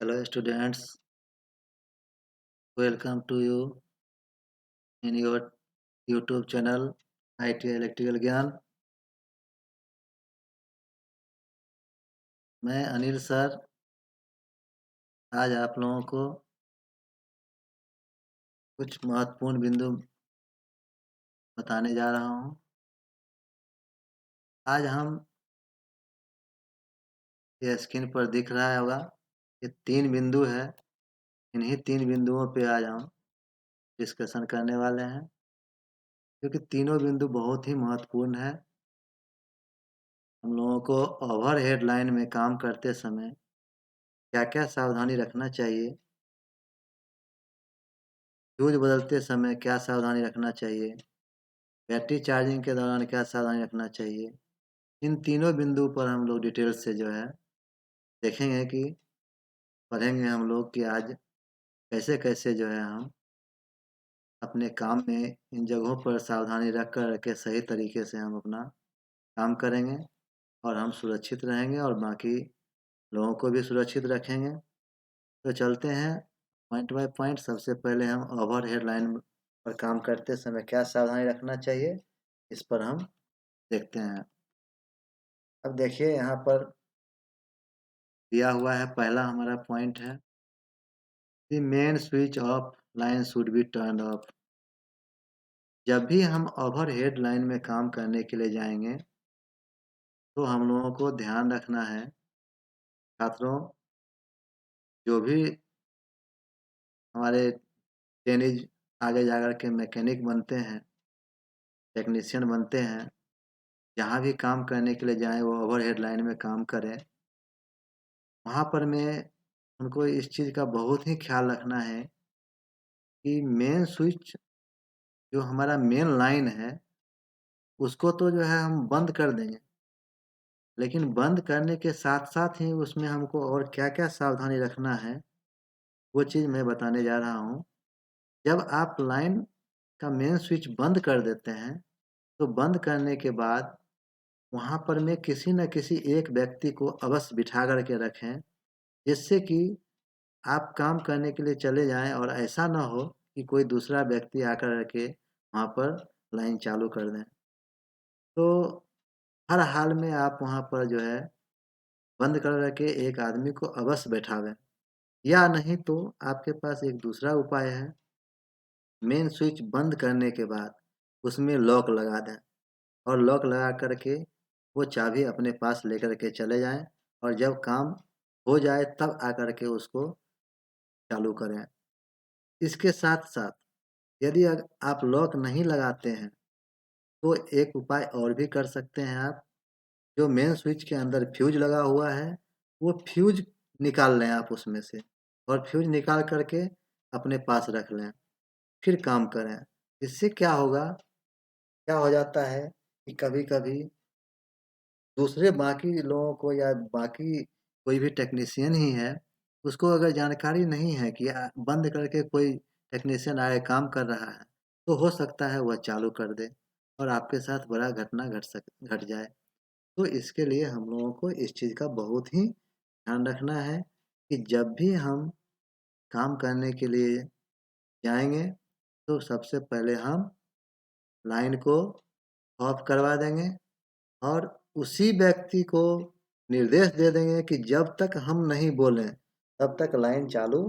Hello students, welcome to you in your YouTube channel IT Electrical ज्ञान। मैं Anil sir आज आप लोगों को कुछ महत्वपूर्ण बिंदु बताने जा रहा हूँ। आज हम ये स्क्रीन पर दिख रहा होगा, ये 3 बिंदु है। इन्हीं 3 बिंदुओं पे आज हम डिस्कशन करने वाले हैं, क्योंकि तीनों बिंदु बहुत ही महत्वपूर्ण है। हम लोगों को ओवरहेड लाइन में काम करते समय क्या-क्या सावधानी रखना चाहिए, फ्यूज बदलते समय क्या सावधानी रखना चाहिए, बैटरी चार्जिंग के दौरान क्या सावधानी रखना चाहिए। इन तीनों बिंदु पर हम लोग डिटेल से जो है देखेंगे कि पढ़ेंगे हम लोग कि आज कैसे-कैसे जो है हम अपने काम में इन जगहों पर सावधानी रख कर के सही तरीके से हम अपना काम करेंगे और हम सुरक्षित रहेंगे और बाकी लोगों को भी सुरक्षित रखेंगे। तो चलते हैं पॉइंट बाय पॉइंट। सबसे पहले हम ओवरहेड लाइन पर काम करते समय क्या सावधानी रखना चाहिए, इस पर हम देखते हैं। अब देखिए यहाँ पर दिया हुआ है, पहला हमारा पॉइंट है, the main switch off line should be turned of. जब भी हम ओवरहेड लाइन में काम करने के लिए जाएंगे तो हम लोगों को ध्यान रखना है, छात्रों, जो भी हमारे ट्रेनीज आगे जाकर के मैकेनिक बनते हैं, टेक्नीशियन बनते हैं, जहाँ भी काम करने के लिए जाएं वो ओवरहेड लाइन में काम करें। वहाँ पर मैं उनको इस चीज़ का बहुत ही ख्याल रखना है कि मेन स्विच जो हमारा मेन लाइन है उसको तो जो है हम बंद कर देंगे, लेकिन बंद करने के साथ-साथ ही उसमें हमको और क्या-क्या सावधानी रखना है, वो चीज़ मैं बताने जा रहा हूँ। जब आप लाइन का मेन स्विच बंद कर देते हैं, तो बंद करने के बाद वहाँ पर में किसी न किसी एक व्यक्ति को अवश्य बिठा कर के रखें, जिससे कि आप काम करने के लिए चले जाएँ और ऐसा ना हो कि कोई दूसरा व्यक्ति आकर के वहाँ पर लाइन चालू कर दें। तो हर हाल में आप वहाँ पर जो है बंद कर के एक आदमी को अवश्य बैठावें, या नहीं तो आपके पास एक दूसरा उपाय है, मेन स्विच बंद करने के बाद उसमें लॉक लगा दें और लॉक लगा कर के वो चाबी अपने पास लेकर के चले जाएँ और जब काम हो जाए तब आकर के उसको चालू करें। इसके साथ-साथ यदि आप लॉक नहीं लगाते हैं, तो एक उपाय और भी कर सकते हैं आप। जो मेन स्विच के अंदर फ्यूज लगा हुआ है, वो फ्यूज निकाल लें आप उसमें से और फ्यूज निकाल कर के अपने पास रख लें, फिर काम करें। इससे क्या होगा, क्या हो जाता है कि कभी-कभी दूसरे बाकी लोगों को या बाकी कोई भी टेक्नीशियन ही है, उसको अगर जानकारी नहीं है कि बंद करके कोई टेक्नीशियन आगे काम कर रहा है, तो हो सकता है वह चालू कर दे और आपके साथ बड़ा घटना घट जाए। तो इसके लिए हम लोगों को इस चीज़ का बहुत ही ध्यान रखना है कि जब भी हम काम करने के लिए जाएँगे, तो सबसे पहले हम लाइन को ऑफ करवा देंगे और उसी व्यक्ति को निर्देश दे देंगे कि जब तक हम नहीं बोलें, तब तक लाइन चालू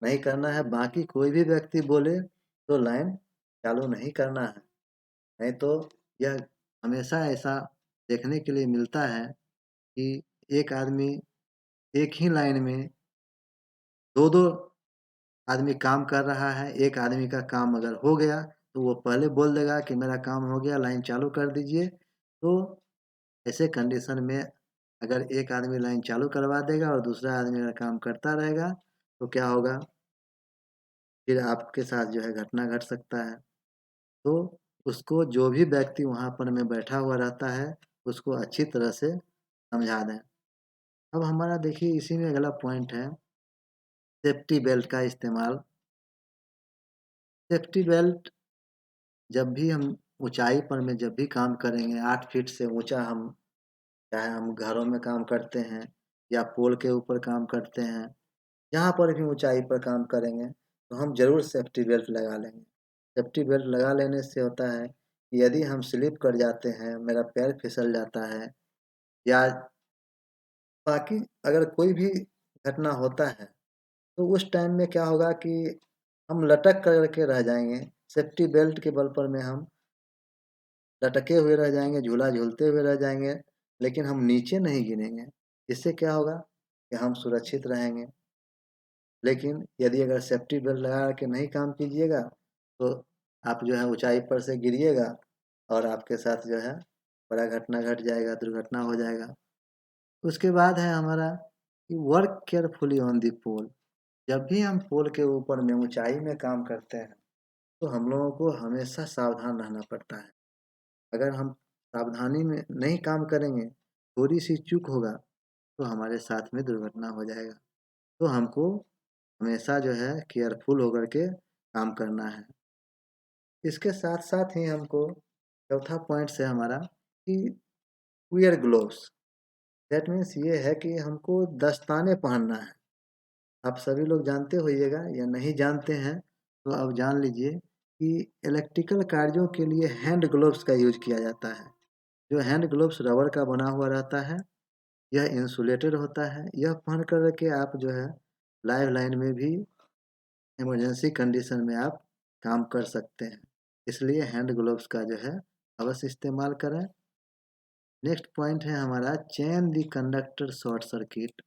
नहीं करना है। बाकी कोई भी व्यक्ति बोले तो लाइन चालू नहीं करना है। नहीं तो यह हमेशा ऐसा देखने के लिए मिलता है कि एक आदमी एक ही लाइन में 2-2 आदमी काम कर रहा है। एक आदमी का काम अगर हो गया, तो वो पहले बोल देगा कि मेरा काम हो गया, लाइन चालू कर दीजिए। तो ऐसे कंडीशन में अगर एक आदमी लाइन चालू करवा देगा और दूसरा आदमी अगर काम करता रहेगा, तो क्या होगा, फिर आपके साथ जो है घटना घट सकता है। तो उसको जो भी व्यक्ति वहाँ पर में बैठा हुआ रहता है, उसको अच्छी तरह से समझा दें। अब हमारा देखिए इसी में अगला पॉइंट है, सेफ्टी बेल्ट का इस्तेमाल। सेफ्टी बेल्ट जब भी हम ऊँचाई पर में जब भी काम करेंगे, 8 फीट से ऊँचा हम, चाहे हम घरों में काम करते हैं या पोल के ऊपर काम करते हैं जहाँ पर भी ऊंचाई पर काम करेंगे तो हम जरूर सेफ्टी बेल्ट लगा लेंगे। सेफ्टी बेल्ट लगा लेने से होता है कि यदि हम स्लिप कर जाते हैं, मेरा पैर फिसल जाता है या बाकी अगर कोई भी घटना होता है तो उस टाइम में क्या होगा कि हम लटक कर के रह जाएंगे। सेफ्टी बेल्ट के बल पर में हम लटके हुए रह जाएंगे, झूला झूलते हुए रह जाएंगे, लेकिन हम नीचे नहीं गिरेंगे। इससे क्या होगा कि हम सुरक्षित रहेंगे। लेकिन यदि अगर सेफ्टी बेल्ट लगा के नहीं काम कीजिएगा तो आप जो है ऊंचाई पर से गिरिएगा और आपके साथ जो है बड़ा घटना घट जाएगा, दुर्घटना हो जाएगा। उसके बाद है हमारा कि वर्क केयरफुली ऑन दी पोल। जब भी हम पोल के ऊपर में ऊंचाई में काम करते हैं तो हम लोगों को हमेशा सावधान रहना पड़ता है। अगर हम सावधानी में नहीं काम करेंगे, थोड़ी सी चूक होगा तो हमारे साथ में दुर्घटना हो जाएगा। तो हमको हमेशा जो है केयरफुल होकर के काम करना है। इसके साथ साथ ही हमको चौथा पॉइंट से हमारा कि वियर ग्लोव्स। दैट मीन्स ये है कि हमको दस्ताने पहनना है। आप सभी लोग जानते होइएगा या नहीं जानते हैं तो अब जान लीजिए कि इलेक्ट्रिकल कार्यों के लिए हैंड ग्लोव्स का यूज किया जाता है। जो हैंड ग्लोव्स रबर का बना हुआ रहता है, यह इंसुलेटेड होता है। यह पहन कर के आप जो है लाइव लाइन में भी इमरजेंसी कंडीशन में आप काम कर सकते हैं। इसलिए हैंड ग्लोव्स का जो है अवश्य इस्तेमाल करें। नेक्स्ट पॉइंट है हमारा chain the conductor short circuit.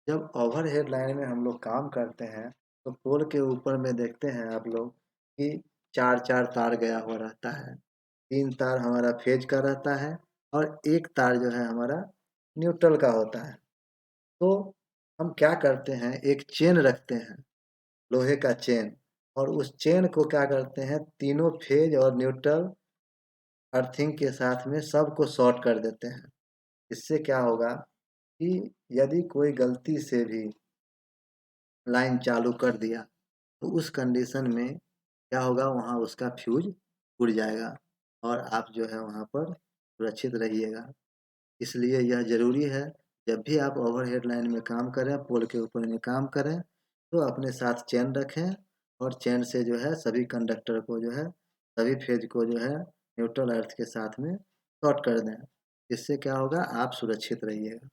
जब ओवर हेड लाइन में हम लोग काम करते हैं तो पोल के ऊपर में देखते हैं आप लोग कि चार चार तार गया हुआ रहता है। तीन तार हमारा फेज का रहता है और एक तार जो है हमारा न्यूट्रल का होता है। तो हम क्या करते हैं, एक चेन रखते हैं, लोहे का चेन, और उस चेन को क्या करते हैं, तीनों फेज और न्यूट्रल अर्थिंग के साथ में सबको शॉर्ट कर देते हैं। इससे क्या होगा कि यदि कोई गलती से भी लाइन चालू कर दिया तो उस कंडीशन में क्या होगा, वहाँ उसका फ्यूज उड़ जाएगा और आप जो है वहाँ पर सुरक्षित रहिएगा। इसलिए यह ज़रूरी है, जब भी आप ओवरहेड लाइन में काम करें, पोल के ऊपर में काम करें, तो अपने साथ चेन रखें और चेन से जो है सभी कंडक्टर को जो है, सभी फेज को जो है न्यूट्रल अर्थ के साथ में शॉर्ट कर दें। इससे क्या होगा, आप सुरक्षित रहिएगा।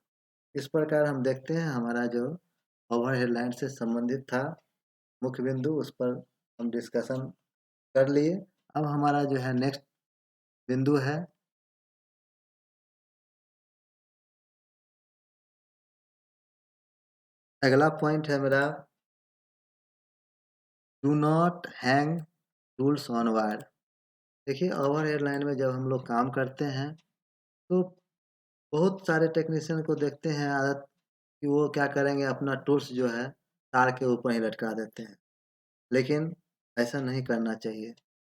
इस प्रकार हम देखते हैं हमारा जो ओवरहेड लाइन से संबंधित था मुख्य बिंदु, उस पर हम डिस्कशन कर लिए। अब हमारा जो है नेक्स्ट बिंदु है, अगला पॉइंट है मेरा, do not hang tools on wire. देखिए ओवरहेड लाइन में जब हम लोग काम करते हैं तो बहुत सारे टेक्नीशियन को देखते हैं आदत कि वो क्या करेंगे, अपना टूल्स जो है तार के ऊपर ही लटका देते हैं। लेकिन ऐसा नहीं करना चाहिए।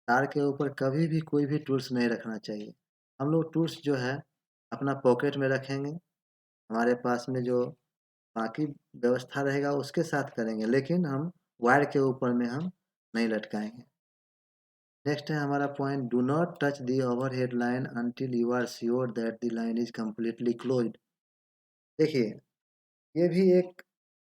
तार के ऊपर कभी भी कोई भी टूल्स नहीं रखना चाहिए। हम लोग टूल्स जो है अपना पॉकेट में रखेंगे, हमारे पास में जो बाकी व्यवस्था रहेगा उसके साथ करेंगे, लेकिन हम वायर के ऊपर में हम नहीं लटकाएंगे। नेक्स्ट है हमारा point, do not touch the overhead line until you are sure that the line is completely closed. देखिए ये भी एक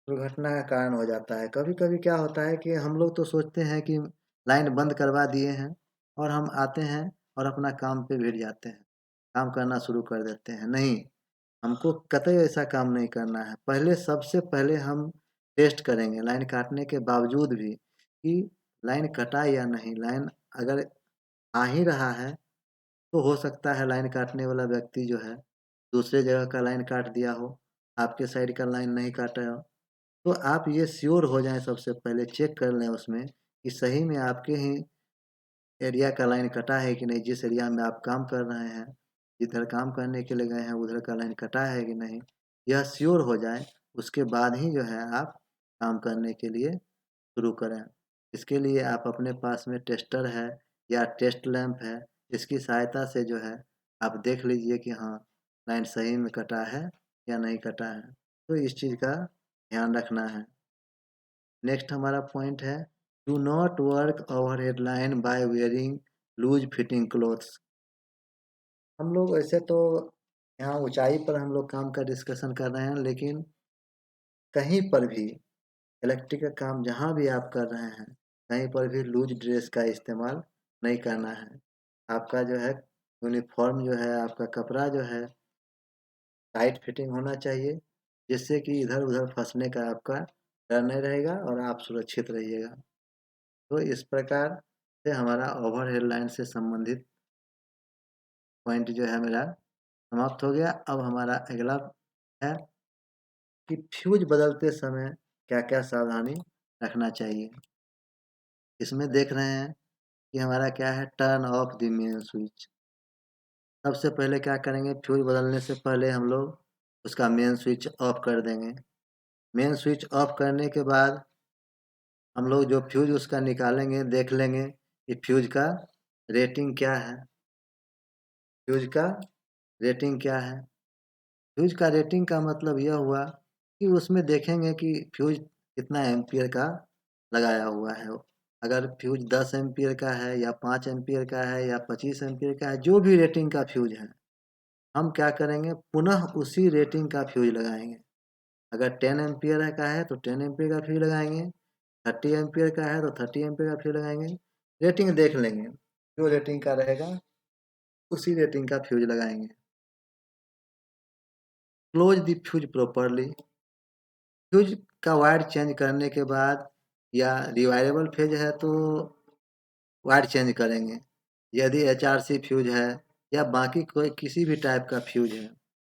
दुर्घटना का कारण हो जाता है। कभी कभी क्या होता है कि हम लोग तो सोचते हैं कि लाइन बंद करवा दिए हैं और हम आते हैं और अपना काम पे भिड़ जाते हैं, काम करना शुरू कर देते हैं। नहीं, हमको कतई ऐसा काम नहीं करना है। पहले सबसे पहले हम टेस्ट करेंगे लाइन काटने के बावजूद भी कि लाइन कटा या नहीं। लाइन अगर आ ही रहा है तो हो सकता है लाइन काटने वाला व्यक्ति जो है दूसरे जगह का लाइन काट दिया हो, आपके साइड का लाइन नहीं काटा हो। तो आप ये श्योर हो जाएं, सबसे पहले चेक कर लें उसमें कि सही में आपके ही एरिया का लाइन कटा है कि नहीं। जिस एरिया में आप काम कर रहे हैं, जिधर काम करने के लिए गए हैं, उधर का लाइन कटा है कि नहीं, यह श्योर हो जाए उसके बाद ही जो है आप काम करने के लिए शुरू करें। इसके लिए आप अपने पास में टेस्टर है या टेस्ट लैंप है, इसकी सहायता से जो है आप देख लीजिए कि हाँ लाइन सही में कटा है या नहीं कटा है। तो इस चीज़ का ध्यान रखना है। नेक्स्ट हमारा पॉइंट है, do not work overhead line by wearing loose fitting clothes. हम लोग ऐसे तो यहाँ ऊंचाई पर हम लोग काम का डिस्कशन कर रहे हैं, लेकिन कहीं पर भी इलेक्ट्रिक का काम जहाँ भी आप कर रहे हैं, कहीं पर भी लूज ड्रेस का इस्तेमाल नहीं करना है। आपका जो है यूनिफ़ॉर्म जो है, आपका कपड़ा जो है टाइट फिटिंग होना चाहिए, जिससे कि इधर-उधर फँसने का आपका डर नहीं रहेगा और आप सुरक्षित रहिएगा। तो इस प्रकार से हमारा ओवरहेड लाइन से संबंधित पॉइंट जो है मेरा समाप्त हो गया। अब हमारा अगला है कि फ्यूज़ बदलते समय क्या-क्या सावधानी रखना चाहिए। इसमें देख रहे हैं कि हमारा क्या है, turn off the main switch. सबसे पहले क्या करेंगे, फ्यूज़ बदलने से पहले हम लोग उसका मेन स्विच ऑफ कर देंगे। मेन स्विच ऑफ करने के बाद हम लोग जो फ्यूज़ उसका निकालेंगे, देख लेंगे कि फ्यूज़ का रेटिंग क्या है। फ्यूज़ का रेटिंग क्या है? फ्यूज़ का रेटिंग का मतलब यह हुआ कि उसमें देखेंगे कि फ्यूज़ कितना एम्पीयर का लगाया हुआ है। अगर फ्यूज़ 10 एम्पीयर का है या 5 एम्पीयर का है या 25 एम्पीयर का है, जो भी रेटिंग का फ्यूज़ है, हम क्या करेंगे, पुनः उसी रेटिंग का फ्यूज़ लगाएँगे। अगर 10 एम्पीयर का है तो 10 एम्पीयर का फ्यूज़ लगाएँगे, 30 एम्पीयर का है तो 30 एम्पीयर का फ्यूज़ लगाएँगे। रेटिंग देख लेंगे, जो रेटिंग का रहेगा उसी रेटिंग का फ्यूज़ लगाएँगे। Close the fuse properly. Fuse का वायर चेंज करने के बाद या रिवायरेबल फ्यूज है तो वायर चेंज करेंगे। यदि एचआरसी फ्यूज है या बाकी कोई किसी भी टाइप का फ्यूज है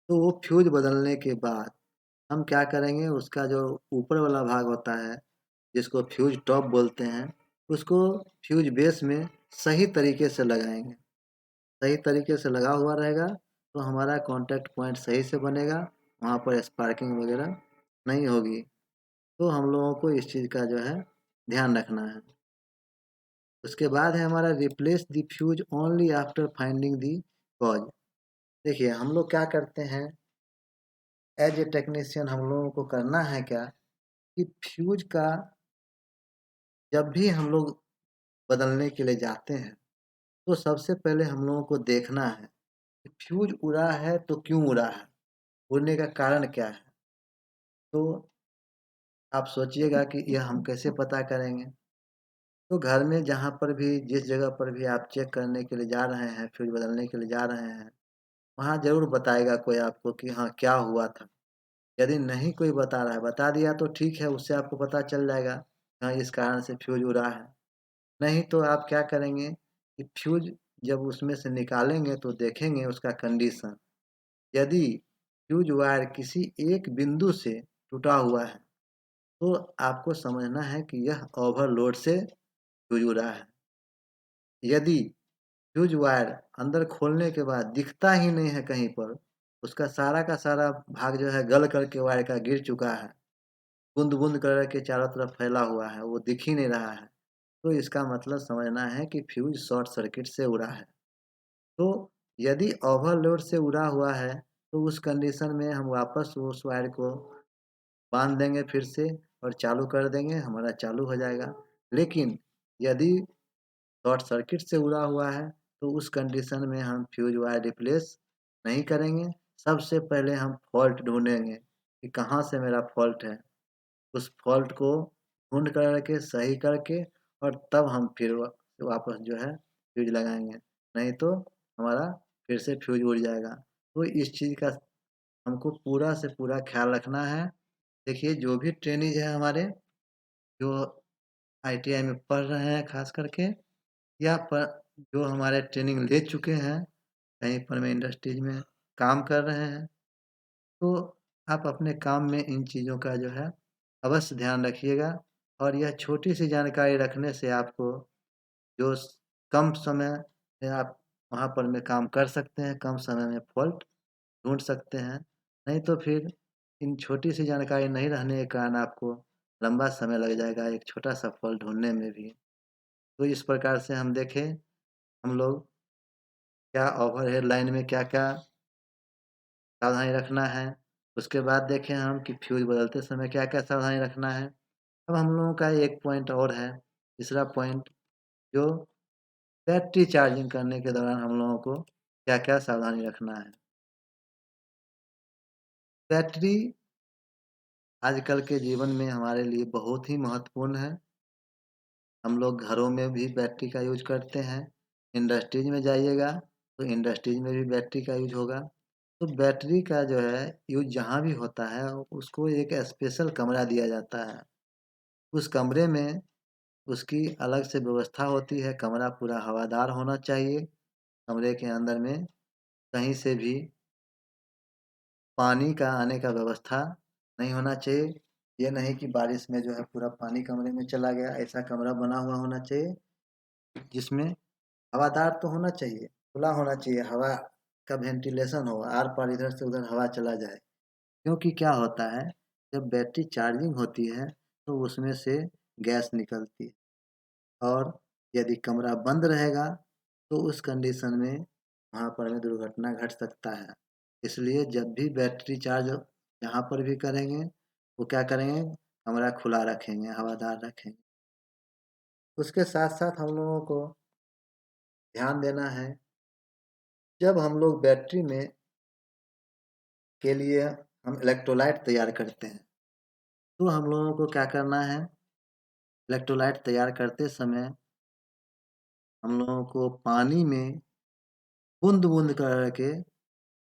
तो वो फ्यूज बदलने के बाद हम क्या करेंगे, उसका जो ऊपर वाला भाग होता है जिसको फ्यूज टॉप बोलते हैं, उसको फ्यूज बेस में सही तरीके से लगाएंगे। सही तरीके से लगा हुआ रहेगा तो हमारा कॉन्टैक्ट पॉइंट सही से बनेगा, वहाँ पर स्पार्किंग वगैरह नहीं होगी। तो हम लोगों को इस चीज़ का जो है ध्यान रखना है। उसके बाद है हमारा replace the fuse only after finding the cause. देखिए हम लोग क्या करते हैं, एज ए टेक्नीशियन हम लोगों को करना है क्या कि फ्यूज का जब भी हम लोग बदलने के लिए जाते हैं तो सबसे पहले हम लोगों को देखना है कि फ्यूज उड़ा है तो क्यों उड़ा है, उड़ने का कारण क्या है। तो आप सोचिएगा कि यह हम कैसे पता करेंगे। तो घर में जहाँ पर भी जिस जगह पर भी आप चेक करने के लिए जा रहे हैं, फ्यूज बदलने के लिए जा रहे हैं, वहाँ ज़रूर बताएगा कोई आपको कि हाँ, क्या हुआ था। यदि नहीं कोई बता रहा है, बता दिया तो ठीक है, उससे आपको पता चल जाएगा, हाँ, इस कारण से फ्यूज उड़ा है। नहीं तो आप क्या करेंगे कि फ्यूज जब उसमें से निकालेंगे तो देखेंगे उसका कंडीशन। यदि फ्यूज वायर किसी एक बिंदु से टूटा हुआ है, तो आपको समझना है कि यह ओवरलोड से फ्यूज उड़ा है। यदि फ्यूज वायर अंदर खोलने के बाद दिखता ही नहीं है कहीं पर, उसका सारा का सारा भाग जो है गल करके वायर का गिर चुका है, बूंद-बूंद करके चारों तरफ फैला हुआ है, वो दिख ही नहीं रहा है, तो इसका मतलब समझना है कि फ्यूज शॉर्ट सर्किट से उड़ा है। तो यदि ओवरलोड से उड़ा हुआ है, तो उस कंडीशन में हम वापस उस वायर को बाँध देंगे फिर से और चालू कर देंगे, हमारा चालू हो जाएगा। लेकिन यदि शॉर्ट सर्किट से उड़ा हुआ है तो उस कंडीशन में हम फ्यूज वायर रिप्लेस नहीं करेंगे। सबसे पहले हम फॉल्ट ढूंढेंगे कि कहाँ से मेरा फॉल्ट है, उस फॉल्ट को ढूंढ करके सही करके और तब हम फिर वापस जो है फ्यूज लगाएंगे, नहीं तो हमारा फिर से फ्यूज उड़ जाएगा। तो इस चीज़ का हमको पूरा से पूरा ख्याल रखना है। देखिए जो भी ट्रेनिज है हमारे, जो आईटीआई में पढ़ रहे हैं खास करके, या पर जो हमारे ट्रेनिंग ले चुके हैं, कहीं पर में इंडस्ट्रीज में काम कर रहे हैं, तो आप अपने काम में इन चीज़ों का जो है अवश्य ध्यान रखिएगा। और यह छोटी सी जानकारी रखने से आपको जो कम समय में आप वहाँ पर में काम कर सकते हैं, कम समय में फॉल्ट ढूंढ सकते हैं। नहीं तो फिर इन छोटी सी जानकारी नहीं रहने के कारण आपको लंबा समय लग जाएगा एक छोटा सा फॉल्ट ढूंढने में भी। तो इस प्रकार से हम देखें, हम लोग क्या ओवरहेड लाइन में क्या-क्या सावधानी रखना है। उसके बाद देखें हम कि फ्यूज़ बदलते समय क्या-क्या सावधानी रखना है। अब हम लोगों का एक पॉइंट और है, तीसरा पॉइंट, जो बैटरी चार्जिंग करने के दौरान हम लोगों को क्या-क्या सावधानी रखना है। बैटरी आजकल के जीवन में हमारे लिए बहुत ही महत्वपूर्ण है। हम लोग घरों में भी बैटरी का यूज़ करते हैं। इंडस्ट्रीज़ में जाइएगा, तो इंडस्ट्रीज़ में भी बैटरी का यूज़ होगा। तो बैटरी का जो है यूज़ जहाँ भी होता है, उसको एक स्पेशल कमरा दिया जाता है। उस कमरे में उसकी अलग से व्यवस्था होती है, कमरा पूरा हवादार होना चाहिए। कमरे के अंदर में कहीं से भी पानी का आने का व्यवस्था नहीं होना चाहिए। ये नहीं कि बारिश में जो है पूरा पानी कमरे में चला गया, ऐसा कमरा बना हुआ होना चाहिए, जिसमें हवादार तो होना चाहिए, खुला होना चाहिए, हवा का वेंटिलेशन हो, आर-पार इधर से उधर हवा चला जाए। क्योंकि क्या होता है, जब बैटरी चार्जिंग होती है, तो उसमें से गैस निकलती है और यदि कमरा बंद रहेगा, तो उस कंडीशन में वहाँ पर में दुर्घटना घट सकता है। इसलिए जब भी बैटरी चार्ज जहाँ पर भी करेंगे, वो क्या करेंगे, कमरा खुला रखेंगे, हवादार रखेंगे। उसके साथ-साथ हम लोगों को ध्यान देना है, जब हम लोग बैटरी में के लिए हम इलेक्ट्रोलाइट तैयार करते हैं, तो हम लोगों को क्या करना है, इलेक्ट्रोलाइट तैयार करते समय हम लोगों को पानी में बूँद-बूँद करके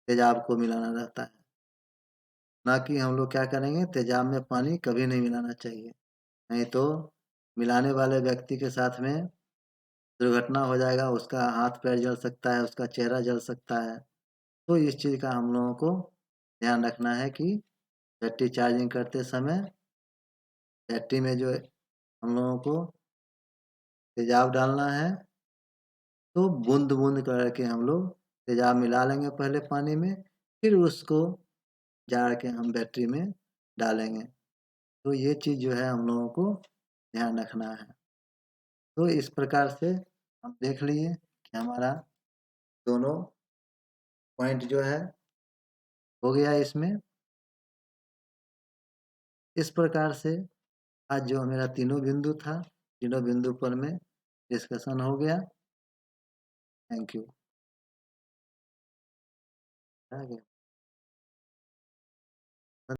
तेजाब को मिलाना रहता है। ना कि हम लोग क्या करेंगे, तेजाब में पानी कभी नहीं मिलाना चाहिए। नहीं तो मिलाने वाले व्यक्ति के साथ में दुर्घटना हो जाएगा, उसका हाथ-पैर जल सकता है, उसका चेहरा जल सकता है। तो इस चीज़ का हम लोगों को ध्यान रखना है कि बैटरी चार्जिंग करते समय बैटरी में जो है हम लोगों को तेजाब डालना है, तो बूँद-बूँद करके हम लोग तेजाब मिला लेंगे पहले पानी में, फिर उसको जार के हम बैटरी में डालेंगे। तो ये चीज़ जो है हम लोगों को ध्यान रखना है। तो इस प्रकार से हम देख लिए कि हमारा दोनों पॉइंट जो है हो गया इसमें। इस प्रकार से आज जो मेरा तीनों बिंदु था, तीनों बिंदु पर में डिस्कशन हो गया। Thank you. आ गया।